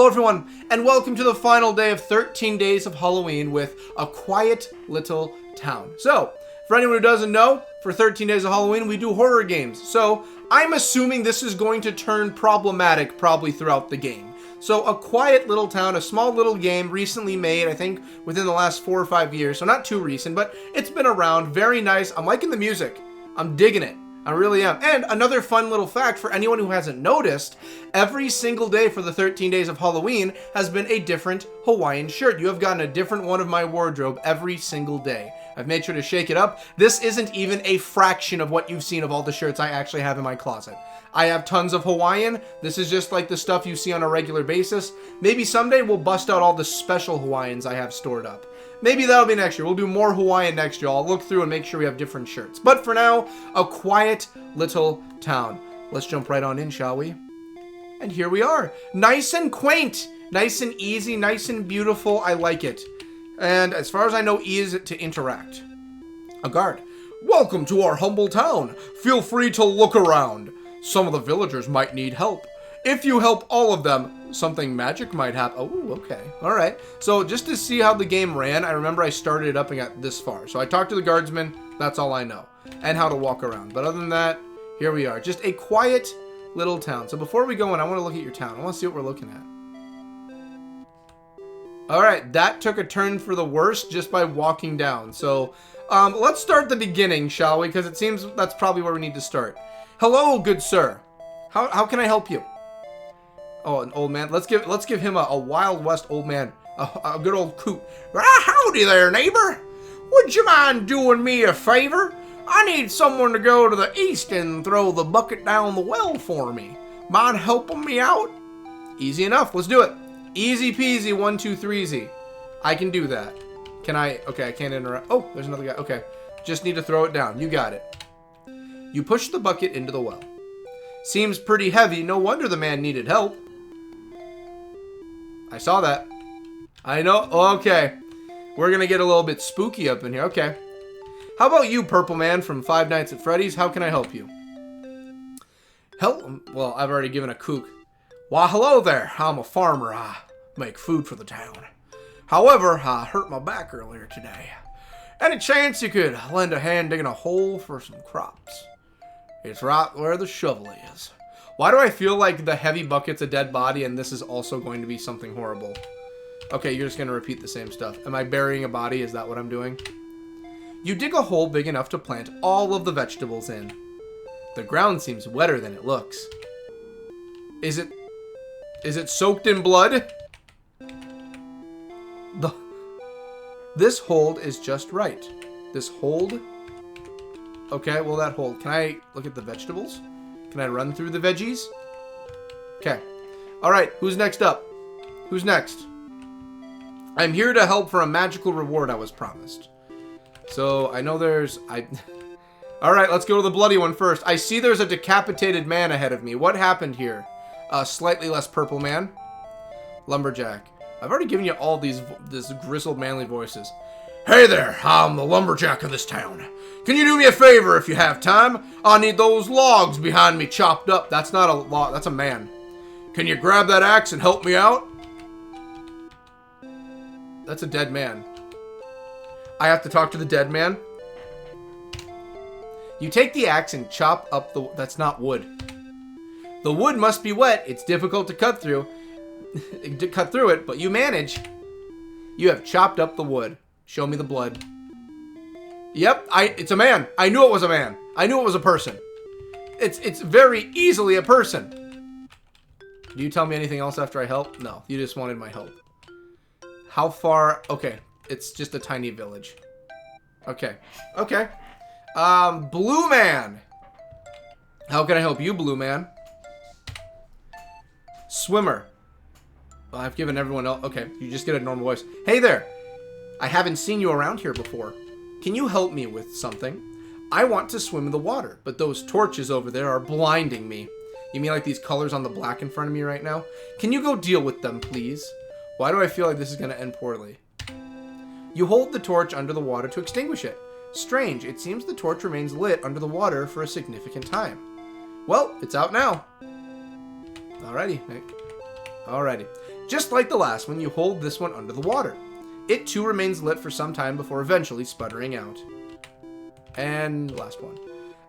everyone, and welcome to the final day of 13 days of Halloween with A Quiet Little Town. So, for anyone who doesn't know, for 13 days of Halloween, we do horror games. So, I'm assuming this is going to turn problematic probably throughout the game. So, A Quiet Little Town, a small little game recently made, I think, within the last 4 or 5 years. So, not too recent, but it's been around. Very nice. I'm liking the music. I'm digging it. I really am. And another fun little fact for anyone who hasn't noticed, every single day for the 13 days of Halloween has been a different Hawaiian shirt. You have gotten a different one of my wardrobe every single day. I've made sure to shake it up. This isn't even a fraction of what you've seen of all the shirts I actually have in my closet. I have tons of Hawaiian. This is just like the stuff you see on a regular basis. Maybe someday we'll bust out all the special Hawaiians I have stored up. Maybe that'll be next year. We'll do more Hawaiian next year. I'll look through and make sure we have different shirts. But for now, A Quiet Little Town. Let's jump right on in, shall we? And here we are. Nice and quaint. Nice and easy. Nice and beautiful. I like it. And as far as I know, easy to interact. A guard. Welcome to our humble town. Feel free to look around. Some of the villagers might need help. If you help all of them, something magic might happen. Oh, okay. All right. So just to see how the game ran, I remember I started it up and got this far. So I talked to the guardsman. That's all I know. And how to walk around. But other than that, here we are. Just a quiet little town. So before we go in, I want to look at your town. I want to see what we're looking at. All right. That took a turn for the worse just by walking down. So let's start at the beginning, shall we? Because it seems that's probably where we need to start. Hello, good sir. How can I help you? Oh, an old man. Let's give him a Wild West old man. A good old coot. Howdy there, neighbor. Would you mind doing me a favor? I need someone to go to the east and throw the bucket down the well for me. Mind helping me out? Easy enough. Let's do it. Easy peasy, 1, 2, 3 easy. I can do that. Can I? Okay, I can't interrupt. Oh, there's another guy. Okay. Just need to throw it down. You got it. You push the bucket into the well. Seems pretty heavy. No wonder the man needed help. I saw that. I know. Okay. We're going to get a little bit spooky up in here. Okay. How about you, Purple Man from Five Nights at Freddy's? How can I help you? Help? Well, I've already given a kook. Why, hello there. I'm a farmer. I make food for the town. However, I hurt my back earlier today. Any chance you could lend a hand digging a hole for some crops? It's right where the shovel is. Why do I feel like the heavy bucket's a dead body and this is also going to be something horrible? Okay, you're just going to repeat the same stuff. Am I burying a body? Is that what I'm doing? You dig a hole big enough to plant all of the vegetables in. The ground seems wetter than it looks. Is it soaked in blood? This hold is just right. This hold? Okay, well that hold. Can I look at the vegetables? Can I run through the veggies? Okay. Alright, who's next up? Who's next? I'm here to help for a magical reward I was promised. So, I know there's... Alright, let's go to the bloody one first. I see there's a decapitated man ahead of me. What happened here? Slightly less purple man. Lumberjack. I've already given you all these grizzled manly voices. Hey there, I'm the lumberjack of this town. Can you do me a favor if you have time? I need those logs behind me chopped up. That's not a log, that's a man. Can you grab that axe and help me out? That's a dead man. I have to talk to the dead man? You take the axe and chop up the... That's not wood. The wood must be wet. It's difficult to cut through. But you manage. You have chopped up the wood. Show me the blood. Yep, it's a man. I knew it was a man. I knew it was a person. It's very easily a person. Do you tell me anything else after I help? No, you just wanted my help. How far? Okay, it's just a tiny village. Okay. Okay. Blue Man. How can I help you, Blue Man? Swimmer. Well, I've given everyone else... Okay, you just get a normal voice. Hey there. I haven't seen you around here before. Can you help me with something? I want to swim in the water, but those torches over there are blinding me. You mean like these colors on the black in front of me right now? Can you go deal with them, please? Why do I feel like this is going to end poorly? You hold the torch under the water to extinguish it. Strange, it seems the torch remains lit under the water for a significant time. Well, it's out now. Alrighty. Alrighty. Just like the last one, you hold this one under the water. It too remains lit for some time before eventually sputtering out. And last one.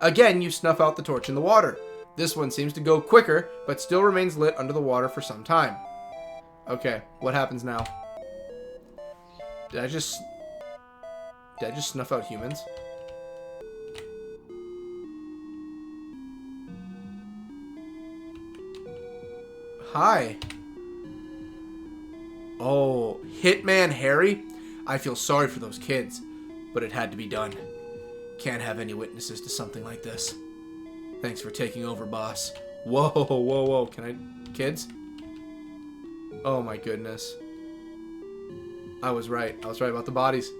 Again, you snuff out the torch in the water. This one seems to go quicker, but still remains lit under the water for some time. Okay, what happens now? Did I just snuff out humans? Hi. Oh, Hitman Harry? I feel sorry for those kids, but it had to be done. Can't have any witnesses to something like this. Thanks for taking over, boss. Whoa, whoa, whoa. Can I... Kids? Oh my goodness. I was right. I was right about the bodies.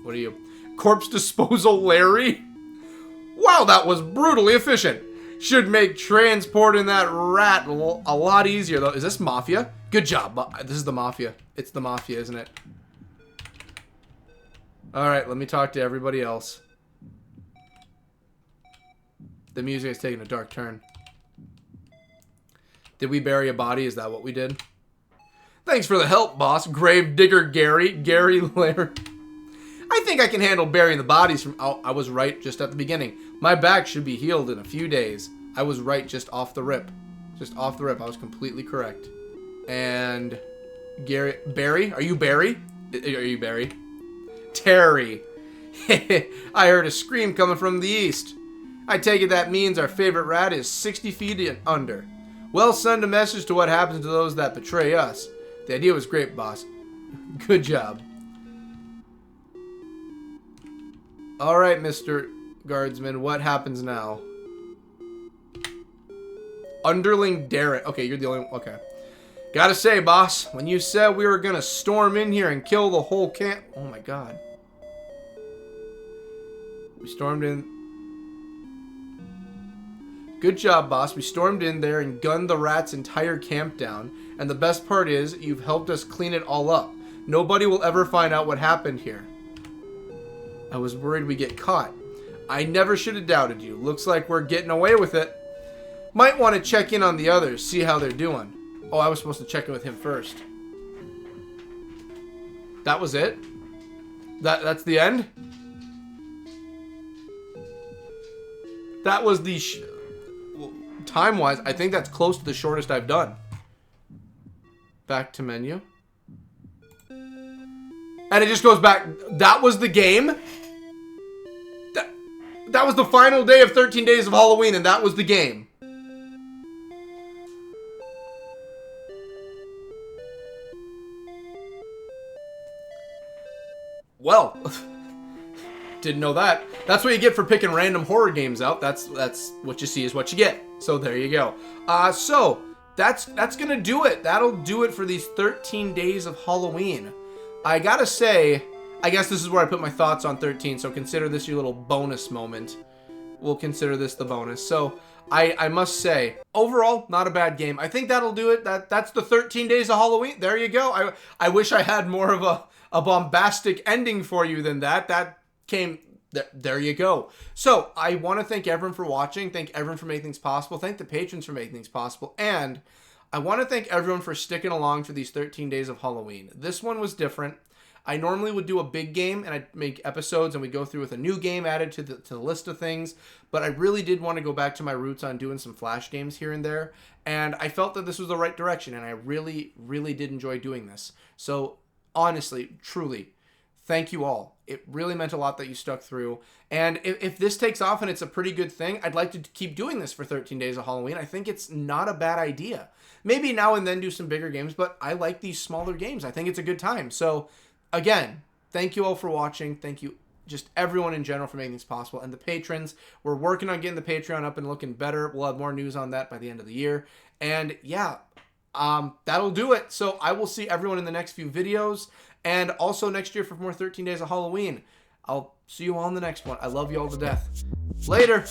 What are you? Corpse disposal Larry? Wow, that was brutally efficient. Should make transporting that rat a lot easier, though. Is this Mafia? Good job. This is the Mafia. It's the Mafia, isn't it? Alright, let me talk to everybody else. The music is taking a dark turn. Did we bury a body? Is that what we did? Thanks for the help, boss. Gravedigger Gary. Gary Lair. I think I can handle burying the bodies from... Oh, I was right just at the beginning. My back should be healed in a few days. I was right just off the rip. Just off the rip. I was completely correct. And... Barry? Are you Barry? Are you Barry? Terry. I heard a scream coming from the east. I take it that means our favorite rat is 60 feet and under. Well, send a message to what happens to those that betray us. The idea was great, boss. Good job. Alright, Mr. Guardsman, what happens now? Underling Derek. Okay, you're the only one. Okay. Gotta say, boss, when you said we were gonna storm in here and kill the whole camp... Oh my god. We stormed in... Good job, boss. We stormed in there and gunned the rat's entire camp down. And the best part is, you've helped us clean it all up. Nobody will ever find out what happened here. I was worried we'd get caught. I never should have doubted you. Looks like we're getting away with it. Might want to check in on the others, see how they're doing. Oh, I was supposed to check in with him first. That was it? That's the end? That was the... Well, time-wise, I think that's close to the shortest I've done. Back to menu. And it just goes back. That was the game? That was the final day of 13 Days of Halloween, and that was the game. Well, didn't know that. That's what you get for picking random horror games out. That's what you see is what you get. So there you go. So that's gonna do it. That'll do it for these 13 Days of Halloween. I gotta say, I guess this is where I put my thoughts on 13, so consider this your little bonus moment. We'll consider this the bonus. So, I must say, overall, not a bad game. I think that'll do it. That's the 13 Days of Halloween. There you go. I wish I had more of a bombastic ending for you than that. That came... There you go. So, I want to thank everyone for watching. Thank everyone for making things possible. Thank the patrons for making things possible. And... I want to thank everyone for sticking along for these 13 Days of Halloween. This one was different. I normally would do a big game and I'd make episodes and we'd go through with a new game added to the list of things. But I really did want to go back to my roots on doing some flash games here and there. And I felt that this was the right direction and I really, really did enjoy doing this. So honestly, truly, thank you all. It really meant a lot that you stuck through. And if this takes off and it's a pretty good thing, I'd like to keep doing this for 13 Days of Halloween. I think it's not a bad idea. Maybe now and then do some bigger games, but I like these smaller games. I think it's a good time. So, again, thank you all for watching. Thank you, just everyone in general, for making this possible. And the patrons, we're working on getting the Patreon up and looking better. We'll have more news on that by the end of the year. And, yeah, that'll do it. So, I will see everyone in the next few videos. And also next year for more 13 Days of Halloween. I'll see you all in the next one. I love you all to death. Later.